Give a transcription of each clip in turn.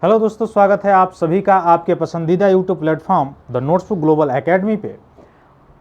Hello दोस्तों, स्वागत है आप सभी का आपके पसंदीदा YouTube platform the notebook global academy पे।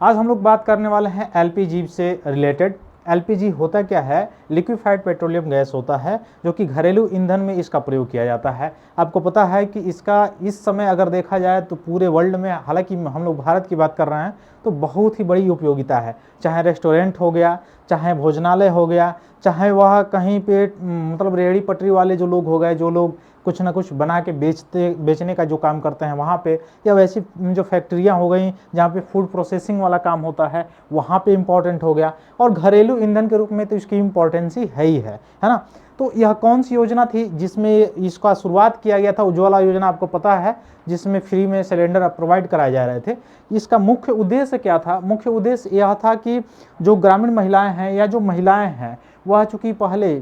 आज हम लोग बात करने वाले हैं एलपीजी से रिलेटेड। एलपीजी होता क्या है? लिक्विफाइड पेट्रोलियम गैस होता है जो कि घरेलू ईंधन में इसका प्रयोग किया जाता है। आपको पता है कि इसका इस समय अगर देखा जाए तो पूरे वर्ल्ड में, हालांकि हम लोग भारत की बात कर रहे हैं, तो बहुत ही बड़ी उपयोगिता है। चाहे रेस्टोरेंट हो गया, चाहे भोजनालय हो गया, चाहे वह कहीं पे मतलब रेहड़ी पटरी वाले जो लोग हो गए, जो लोग कुछ ना कुछ बना के बेचने का जो काम करते हैं वहाँ पे, या वैसी जो फैक्ट्रियाँ हो गई जहाँ पे फूड प्रोसेसिंग वाला काम होता है, वहाँ पे इम्पोर्टेंट हो गया। और घरेलू ईंधन के रूप में तो इसकी इम्पोर्टेंस ही है ना। तो यह कौन सी योजना थी जिसमें इसका शुरुआत किया गया था? उज्ज्वला योजना, आपको पता है, जिसमें फ्री में सिलेंडर प्रोवाइड कराए जा रहे थे। इसका मुख्य उद्देश्य क्या था? मुख्य उद्देश्य यह था कि जो ग्रामीण महिलाएं हैं या जो महिलाएं हैं, वह चूँकि पहले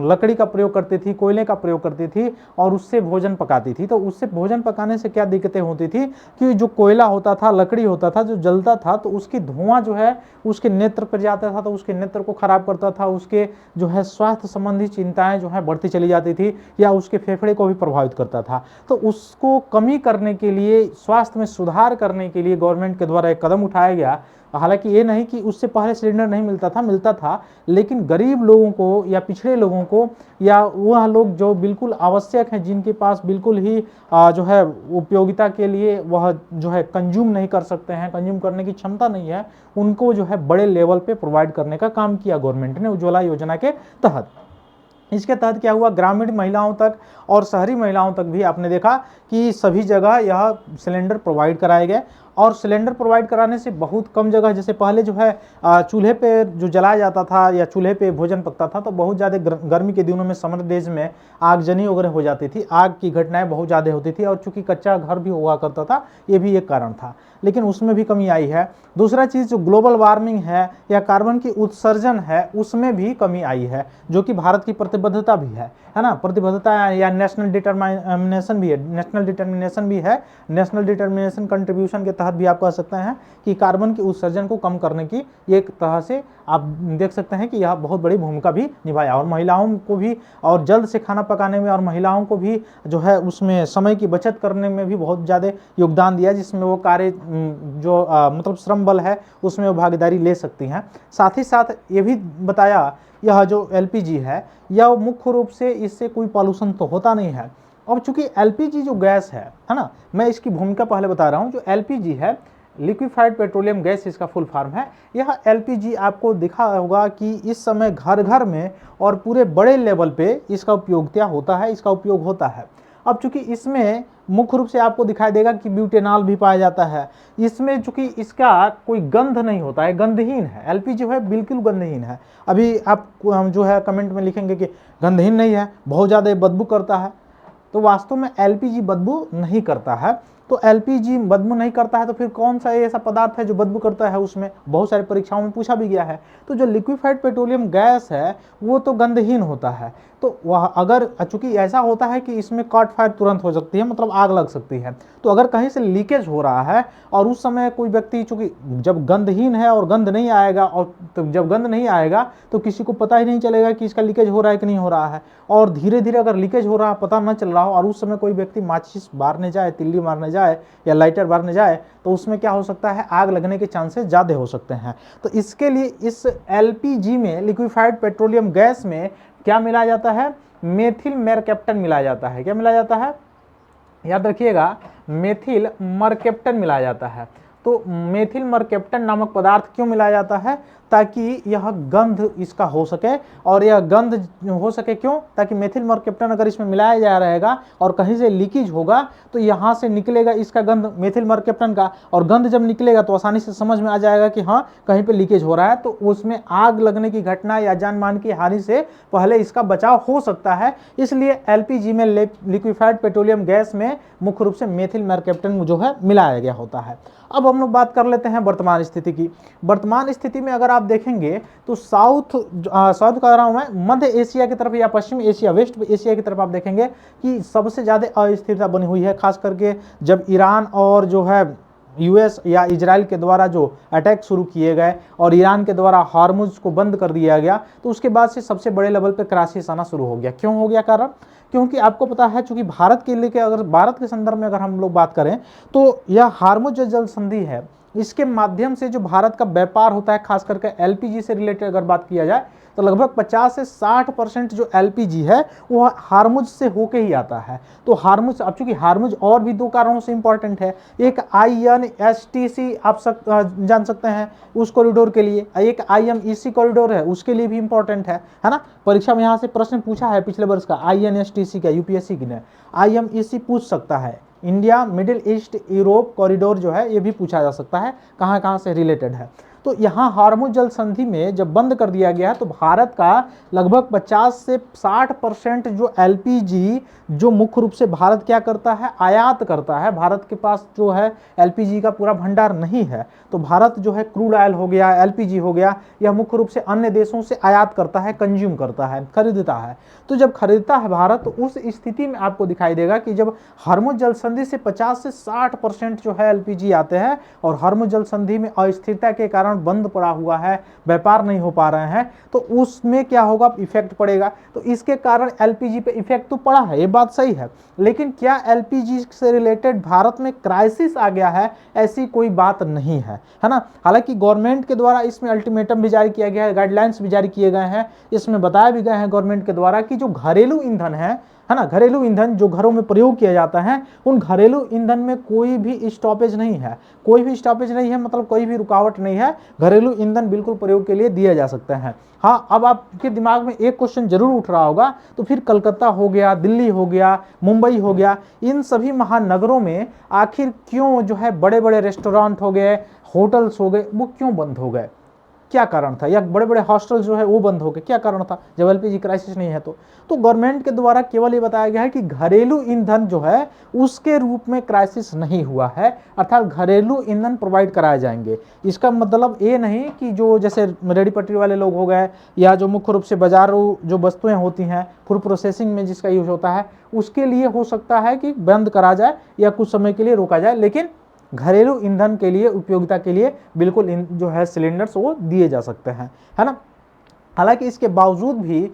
लकड़ी का प्रयोग करती थी, कोयले का प्रयोग करती थी और उससे भोजन पकाती थी। तो उससे भोजन पकाने से क्या दिक्कतें होती थी कि जो कोयला होता था, लकड़ी होता था, जो जलता था, तो उसकी धुआं जो है उसके नेत्र पर जाता था, तो उसके नेत्र को खराब करता था। उसके जो है स्वास्थ्य संबंधी चिंताएं जो है बढ़ती चली जाती थी, या उसके फेफड़े को भी प्रभावित करता था। तो उसको कमी करने के लिए, स्वास्थ्य में सुधार करने के लिए गवर्नमेंट के द्वारा एक कदम उठाया गया। हालांकि ये नहीं कि उससे पहले सिलेंडर नहीं मिलता था, लेकिन गरीब लोगों को या पिछड़े लोगों को, या वह लोग जो बिल्कुल आवश्यक हैं, जिनके पास बिल्कुल ही जो है उपयोगिता के लिए वह जो है कंज्यूम नहीं कर सकते हैं, कंज्यूम करने की क्षमता नहीं है, उनको जो है बड़े लेवल पे प्रोवाइड करने का काम किया गवर्नमेंट ने उज्ज्वला योजना के तहत। इसके तहत क्या हुआ, ग्रामीण महिलाओं तक और शहरी महिलाओं तक भी आपने देखा कि सभी जगह यह सिलेंडर प्रोवाइड कराए गए। और सिलेंडर प्रोवाइड कराने से बहुत कम जगह, जैसे पहले जो है चूल्हे पे जो जलाया जाता था या चूल्हे पे भोजन पकता था, तो बहुत ज़्यादा गर्मी के दिनों में, समर डेज में आगजनी वगैरह हो जाती थी, आग की घटनाएं बहुत ज़्यादा होती थी, और चूंकि कच्चा घर भी हुआ करता था, ये भी एक कारण था। लेकिन उसमें भी कमी आई है। दूसरा चीज़, जो ग्लोबल वार्मिंग है या कार्बन की उत्सर्जन है, उसमें भी कमी आई है, जो कि भारत की प्रतिबद्धता भी है ना। प्रतिबद्धता या नेशनल डिटरमिनेशन भी है, नेशनल डिटरमिनेशन कंट्रीब्यूशन के तहत भी आप कह सकते हैं कि कार्बन के उत्सर्जन को कम करने की एक तरह से आप देख सकते हैं कि यह बहुत बड़ी भूमिका भी निभाया। और महिलाओं को भी, और जल्द से खाना पकाने में, और महिलाओं को भी जो है उसमें समय की बचत करने में भी बहुत ज़्यादा योगदान दिया, जिसमें वो कार्य जो मतलब श्रम बल है उसमें वो भागीदारी ले सकती हैं। साथ ही साथ ये भी बताया, यह जो एलपीजी है, यह मुख्य रूप से इससे कोई पॉल्यूशन तो होता नहीं है। अब चूंकि एलपीजी जो गैस है ना, मैं इसकी भूमिका पहले बता रहा हूँ। जो एलपीजी है, लिक्विफाइड पेट्रोलियम गैस इसका फुल फॉर्म है। यह एलपीजी आपको दिखा होगा कि इस समय घर घर में और पूरे बड़े लेवल पे इसका उपयोग होता है। अब चूंकि इसमें मुख्य रूप से आपको दिखाई देगा कि ब्यूटेनॉल भी पाया जाता है। इसमें चूंकि इसका कोई गंध नहीं होता है, गंधहीन है। एलपीजी है बिल्कुल गंधहीन है। अभी आप जो है कमेंट में लिखेंगे कि गंधहीन नहीं है, बहुत ज़्यादा बदबू करता है, तो वास्तव में एलपीजी बदबू नहीं करता है। तो एलपीजी बदबू नहीं करता है, तो फिर कौन सा ऐसा पदार्थ है जो बदबू करता है? उसमें बहुत सारी परीक्षाओं में पूछा भी गया है। तो जो लिक्विफाइड पेट्रोलियम गैस है वो तो गंधहीन होता है। तो वह अगर चूंकि ऐसा होता है कि इसमें कॉट फायर तुरंत हो सकती है, मतलब आग लग सकती है। तो अगर कहीं से लीकेज हो रहा है और उस समय कोई व्यक्ति, चूंकि जब गंधहीन है और गंध नहीं आएगा, और तो जब गंध नहीं आएगा तो किसी को पता ही नहीं चलेगा कि इसका लीकेज हो रहा है कि नहीं हो रहा है। और धीरे धीरे अगर लीकेज हो रहा है, पता न चल रहा हो, और उस समय कोई व्यक्ति माचिस बारने जाए, तिल्ली मारने जाए या लाइटर बारने जाए, तो उसमें क्या हो सकता है, आग लगने के चांसेस ज़्यादा हो सकते हैं। तो इसके लिए इस एलपीजी में, लिक्विफाइड पेट्रोलियम गैस में क्या मिलाया जाता है? मेथिल मरकैप्टन मिलाया जाता है। क्या मिलाया जाता है? याद रखिएगा, मेथिल मरकैप्टन मिलाया जाता है। तो मेथिल मरकैप्टन नामक पदार्थ क्यों मिलाया जाता है? ताकि यह गंध इसका हो सके, और यह गंध हो सके क्यों? ताकि मेथिल मरकैप्टन अगर इसमें मिलाया जा रहेगा और कहीं से लीकेज होगा तो यहाँ से निकलेगा इसका गंध, मेथिल मरकैप्टन का, और गंध जब निकलेगा तो आसानी से समझ में आ जाएगा कि हाँ कहीं पे लीकेज हो रहा है। तो उसमें आग लगने की घटना या जान मान की हानि से पहले इसका बचाव हो सकता है। इसलिए एलपीजी में, लिक्विफाइड पेट्रोलियम गैस में, मुख्य रूप से मेथिल मरकैप्टन जो है मिलाया गया होता है। अब हम लोग बात कर लेते हैं वर्तमान स्थिति की। वर्तमान स्थिति में अगर आप देखेंगे तो साउथ कह रहा हूं मैं, मध्य एशिया की तरफ या पश्चिम एशिया, वेस्ट एशिया की तरफ आप देखेंगे कि सबसे ज़्यादा अस्थिरता बनी हुई है, खास करके जब ईरान और जो है यूएस या इजराइल के द्वारा जो अटैक शुरू किए गए और ईरान के द्वारा हार्मुज को बंद कर दिया गया, तो उसके बाद से सबसे बड़े लेवल पे क्राइसिस आना शुरू हो गया। क्यों हो गया कारण? क्योंकि आपको पता है, चूंकि भारत के लिए, अगर भारत के संदर्भ में अगर हम लोग बात करें तो यह हार्मुज जो जल संधि है, इसके माध्यम से जो भारत का व्यापार होता है, खास करके एलपीजी से रिलेटेड अगर बात किया जाए, तो लगभग 50 से 60% जो एलपीजी है वो हार्मुज से होके ही आता है। तो हार्मुज, अब चूंकि हार्मुज और भी दो कारणों से इंपॉर्टेंट है, एक INSTC आप जान सकते हैं उस कॉरिडोर के लिए, एक IMEC कॉरिडोर है उसके लिए भी इंपॉर्टेंट है ना। परीक्षा में यहाँ से प्रश्न पूछा है पिछले वर्ष का INSTC का, यूपीएससी की ने। IMEC पूछ सकता है, India middle east Europe corridor जो है ये भी पूछा जा सकता है, कहाँ कहाँ से रिलेटेड है। तो यहाँ हार्मुज जल संधि में जब बंद कर दिया गया है तो भारत का लगभग 50 से 60% जो एलपीजी जो मुख्य रूप से भारत क्या करता है, आयात करता है। भारत के पास जो है एलपीजी का पूरा भंडार नहीं है, तो भारत जो है क्रूड ऑयल हो गया, एलपीजी हो गया, यह मुख्य रूप से अन्य देशों से आयात करता है, कंज्यूम करता है, खरीदता है। तो जब खरीदता है भारत, तो उस स्थिति में आपको दिखाई देगा कि जब हार्मुज जल संधि से 50 से 60% जो है एलपीजी आते हैं और हार्मुज जल संधि में अस्थिरता के कारण बंद पड़ा हुआ है, व्यापार नहीं हो पा रहे हैं, तो उसमें क्या होगा, इफेक्ट पड़ेगा। तो इसके कारण एलपीजी पे इफेक्ट तो पड़ा है, ये बात सही है, लेकिन क्या एलपीजी से रिलेटेड भारत में क्राइसिस आ गया है, ऐसी कोई बात नहीं है, है ना। हालांकि गवर्नमेंट के द्वारा इसमें अल्टीमेटम भी जारी किया गया है, गाइडलाइंस भी जारी किए गए हैं, इसमें बताया भी गया है गवर्नमेंट के द्वारा कि जो घरेलू ईंधन है ना, घरेलू ईंधन जो घरों में प्रयोग किया जाता है, उन घरेलू ईंधन में कोई भी स्टॉपेज नहीं है, कोई भी स्टॉपेज नहीं है, मतलब कोई भी रुकावट नहीं है, घरेलू ईंधन बिल्कुल प्रयोग के लिए दिए जा सकते हैं। हाँ, अब आपके दिमाग में एक क्वेश्चन जरूर उठ रहा होगा, तो फिर कलकत्ता हो गया, दिल्ली हो गया, मुंबई हो गया, इन सभी महानगरों में आखिर क्यों जो है बड़े बड़े रेस्टोरेंट हो गए, होटल्स हो गए, वो क्यों बंद हो गए, क्या कारण था? या बड़े बड़े हॉस्टल जो है वो बंद हो गए, क्या कारण था जब एलपीजी क्राइसिस नहीं है? तो गवर्नमेंट के द्वारा केवल ये बताया गया है कि घरेलू ईंधन जो है उसके रूप में क्राइसिस नहीं हुआ है, अर्थात घरेलू ईंधन प्रोवाइड कराए जाएंगे। इसका मतलब ये नहीं कि जो जैसे रेडी पटरी वाले लोग हो गए, या जो मुख्य रूप से बाजारों जो वस्तुएं होती हैं फूड प्रोसेसिंग में जिसका यूज होता है, उसके लिए हो सकता है कि बंद करा जाए या कुछ समय के लिए रोका जाए, लेकिन घरेलू ईंधन के लिए, उपयोगिता के लिए बिल्कुल जो है सिलेंडर्स वो दिए जा सकते हैं, है ना। हालांकि इसके बावजूद भी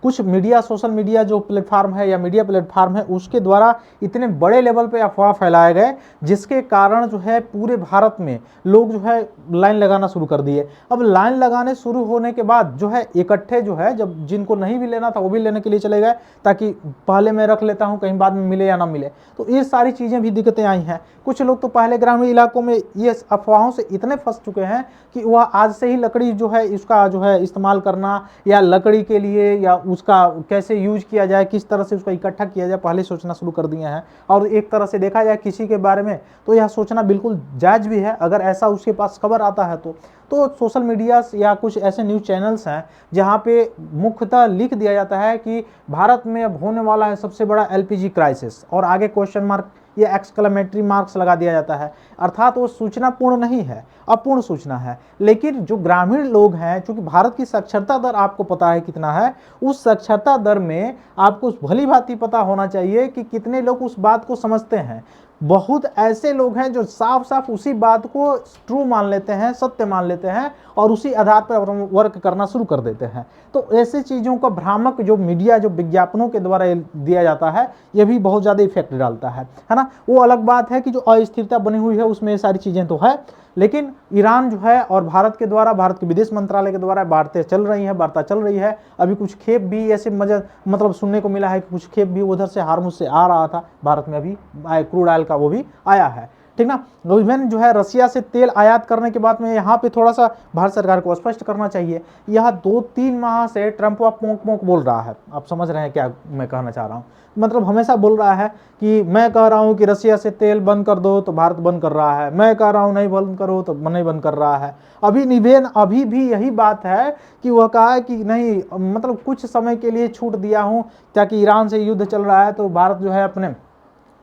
कुछ मीडिया, सोशल मीडिया जो प्लेटफार्म है या मीडिया प्लेटफार्म है, उसके द्वारा इतने बड़े लेवल पे अफवाह फैलाए गए, जिसके कारण जो है पूरे भारत में लोग जो है लाइन लगाना शुरू कर दिए। अब लाइन लगाने शुरू होने के बाद जो है इकट्ठे जो है, जब जिनको नहीं भी लेना था वो भी लेने के लिए चले गए, ताकि पहले मैं रख लेता हूँ कहीं बाद में मिले या ना मिले। तो ये सारी चीज़ें भी दिक्कतें आई हैं। कुछ लोग तो पहले ग्रामीण इलाकों में ये अफवाहों से इतने फंस चुके हैं कि वह आज से ही लकड़ी जो है इसका जो है इस्तेमाल करना, या लकड़ी के लिए या उसका कैसे यूज किया जाए, किस तरह से उसका इकट्ठा किया जाए, पहले सोचना शुरू कर दिए हैं। और एक तरह से देखा जाए किसी के बारे में, तो यह सोचना बिल्कुल जायज़ भी है, अगर ऐसा उसके पास खबर आता है तो सोशल मीडिया या कुछ ऐसे न्यूज़ चैनल्स हैं जहां पे मुख्यतः लिख दिया जाता है कि भारत में अब होने वाला है सबसे बड़ा एलपीजी क्राइसिस, और आगे क्वेश्चन मार्क या एक्सक्लेमेटरी मार्क्स लगा दिया जाता है, अर्थात वो सूचना पूर्ण नहीं है, अपूर्ण सूचना है। लेकिन जो ग्रामीण लोग हैं, चूंकि भारत की साक्षरता दर आपको पता है कितना है, उस साक्षरता दर में आपको भली भांति पता होना चाहिए कि कितने लोग उस बात को समझते हैं। बहुत ऐसे लोग हैं जो साफ साफ उसी बात को ट्रू मान लेते हैं, सत्य मान लेते हैं, और उसी आधार पर वर्क करना शुरू कर देते हैं। तो ऐसे चीज़ों का भ्रामक जो मीडिया, जो विज्ञापनों के द्वारा दिया जाता है, ये भी बहुत ज़्यादा इफेक्ट डालता है ना। वो अलग बात है कि जो अस्थिरता बनी हुई है उसमें ये सारी चीज़ें तो है, लेकिन ईरान जो है और भारत के द्वारा, भारत के विदेश मंत्रालय के द्वारा वार्ता चल रही है। अभी कुछ खेप भी ऐसे मतलब सुनने को मिला है कि कुछ खेप भी उधर से हार्मुज से आ रहा था, भारत में अभी क्रूड ऑयल का वो भी आया है, ठीक ना। इवन जो है रसिया से तेल आयात करने के बाद में यहाँ पे थोड़ा सा भारत सरकार को स्पष्ट करना चाहिए। यह 2-3 माह से ट्रंप पोंक बोल रहा है, आप समझ रहे हैं क्या मैं कहना चाह रहा हूँ, मतलब हमेशा बोल रहा है कि मैं कह रहा हूँ कि रसिया से तेल बंद कर दो तो भारत बंद कर रहा है, मैं कह रहा हूँ नहीं बंद करो तो नहीं बंद कर रहा है। अभी भी यही बात है कि वह कहा है कि नहीं, मतलब कुछ समय के लिए छूट दिया हूँ, ताकि ईरान से युद्ध चल रहा है तो भारत जो है अपने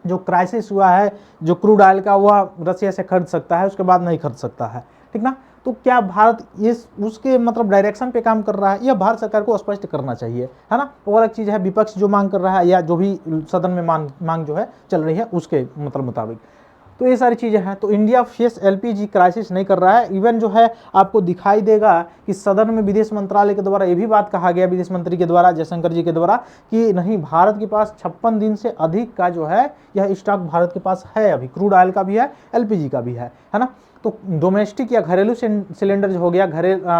जो क्राइसिस हुआ है जो क्रूड ऑयल का, वह रसिया से खरीद सकता है, उसके बाद नहीं खरीद सकता है, ठीक ना। तो क्या भारत इस उसके मतलब डायरेक्शन पे काम कर रहा है, यह भारत सरकार को स्पष्ट करना चाहिए, है ना। वो अलग चीज़ है विपक्ष जो मांग कर रहा है, या जो भी सदन में मांग जो है चल रही है उसके मतलब मुताबिक। तो ये सारी चीज़ें हैं। तो इंडिया फेस एलपीजी क्राइसिस नहीं कर रहा है। इवन जो है आपको दिखाई देगा कि सदन में विदेश मंत्रालय के द्वारा ये भी बात कहा गया, विदेश मंत्री के द्वारा, जयशंकर जी के द्वारा, कि नहीं, भारत के पास 56 दिन से अधिक का जो है यह स्टॉक भारत के पास है अभी, क्रूड ऑयल का भी है, एलपीजी का भी है ना। तो डोमेस्टिक या घरेलू सिलेंडर जो हो गया,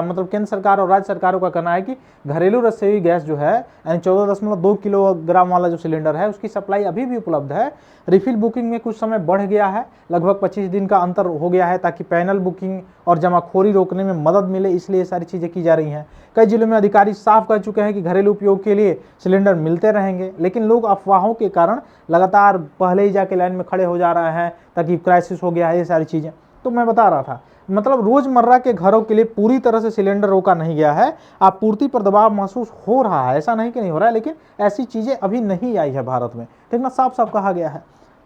मतलब केंद्र सरकार और राज्य सरकारों का कहना है कि घरेलू रसोई गैस जो है यानी 14.2 किलोग्राम वाला जो सिलेंडर है उसकी सप्लाई अभी भी उपलब्ध है। रिफिल बुकिंग में कुछ समय बढ़ गया है, लगभग 25 दिन का अंतर हो गया है, ताकि पैनल बुकिंग और जमाखोरी रोकने में मदद मिले, इसलिए ये सारी चीज़ें की जा रही हैं। कई जिलों में अधिकारी साफ कह चुके हैं कि घरेलू उपयोग के लिए सिलेंडर मिलते रहेंगे, लेकिन लोग अफवाहों के कारण लगातार पहले ही जाके लाइन में खड़े हो जा रहे हैं ताकि क्राइसिस हो गया है, ये सारी चीज़ें। तो मैं बता रहा था, मतलब रोजमर्रा के घरों के लिए पूरी तरह से सिलेंडर रोका नहीं गया है। आपूर्ति पर दबाव महसूस हो रहा है, ऐसा नहीं कि नहीं हो रहा है, लेकिन ऐसी चीज़ें अभी नहीं आई है भारत में, ठीक ना, साफ साफ कहा गया है।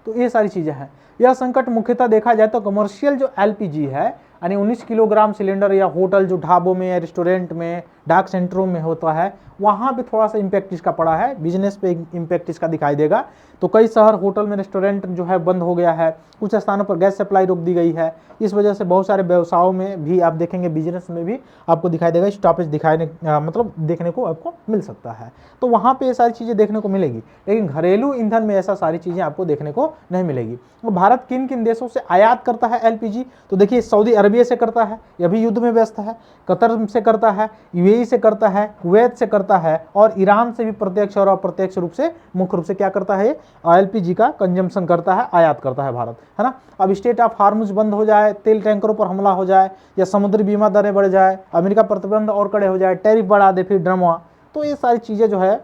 तो ये सारी चीज़ें हैं। यह संकट मुख्यतः देखा जाए तो कमर्शियल जो एलपीजी है, यानी 19 किलोग्राम सिलेंडर, या होटल जो ढाबों में या रेस्टोरेंट में, डाक सेंटरों में होता है, वहाँ पे थोड़ा सा इम्पैक्ट इसका पड़ा है, बिजनेस पे इम्पैक्ट इसका दिखाई देगा। तो कई शहर, होटल में, रेस्टोरेंट जो है बंद हो गया है, कुछ स्थानों पर गैस सप्लाई रोक दी गई है। इस वजह से बहुत सारे व्यवसायों में भी आप देखेंगे, बिजनेस में भी आपको दिखाई देगा स्टॉपेज मतलब देखने को आपको मिल सकता है। तो वहाँ पे ये सारी चीज़ें देखने को मिलेगी, लेकिन घरेलू ईंधन में ऐसा सारी चीज़ें आपको देखने को नहीं मिलेगी। तो भारत किन किन देशों से आयात करता है एलपीजी? तो देखिए, सऊदी अरबिया से करता है, यह भी युद्ध में व्यस्त है, कतर से करता है, यूएई से करता है, कुवैत से करता है, और ईरान से भी प्रत्यक्ष और अप्रत्यक्ष रूप से, मुख्य रूप से क्या करता है, एलपीजी का कंजम्पशन करता है, आयात करता है भारत, है ना। अब स्टेट ऑफ हार्मुज बंद हो जाए, तेल टैंकरों पर हमला हो जाए, या समुद्री बीमा दरें बढ़ जाए, अमेरिका प्रतिबंध और कड़े हो जाए, टैरिफ बढ़ा दे, फिर ड्रमवा, तो ये सारी चीज़ें जो है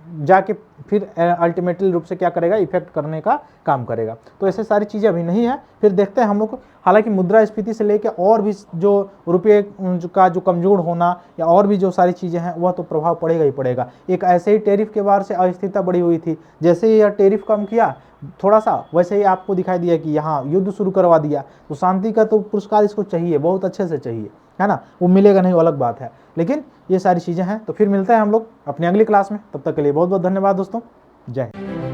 जाके फिर अल्टीमेटली रूप से क्या करेगा, इफेक्ट करने का काम करेगा। तो ऐसे सारी चीज़ें अभी नहीं है, फिर देखते हैं हम लोग। हालांकि मुद्रास्फीति से लेकर और भी जो रुपये का जो कमजोर होना, या और भी जो सारी चीज़ें हैं, वह तो प्रभाव पड़ेगा ही पड़ेगा। एक ऐसे ही टैरिफ के बार से अस्थिरता बढ़ी हुई थी, जैसे ही यह टैरिफ कम किया थोड़ा सा, वैसे ही आपको दिखाई दिया कि यहाँ युद्ध शुरू करवा दिया। तो शांति का तो पुरस्कार इसको चाहिए, बहुत अच्छे से चाहिए, है ना। वो मिलेगा नहीं, वो अलग बात है, लेकिन ये सारी चीज़ें हैं। तो फिर मिलते हैं हम लोग अपनी अगली क्लास में, तब तक के लिए बहुत बहुत धन्यवाद दोस्तों, जय हिंद।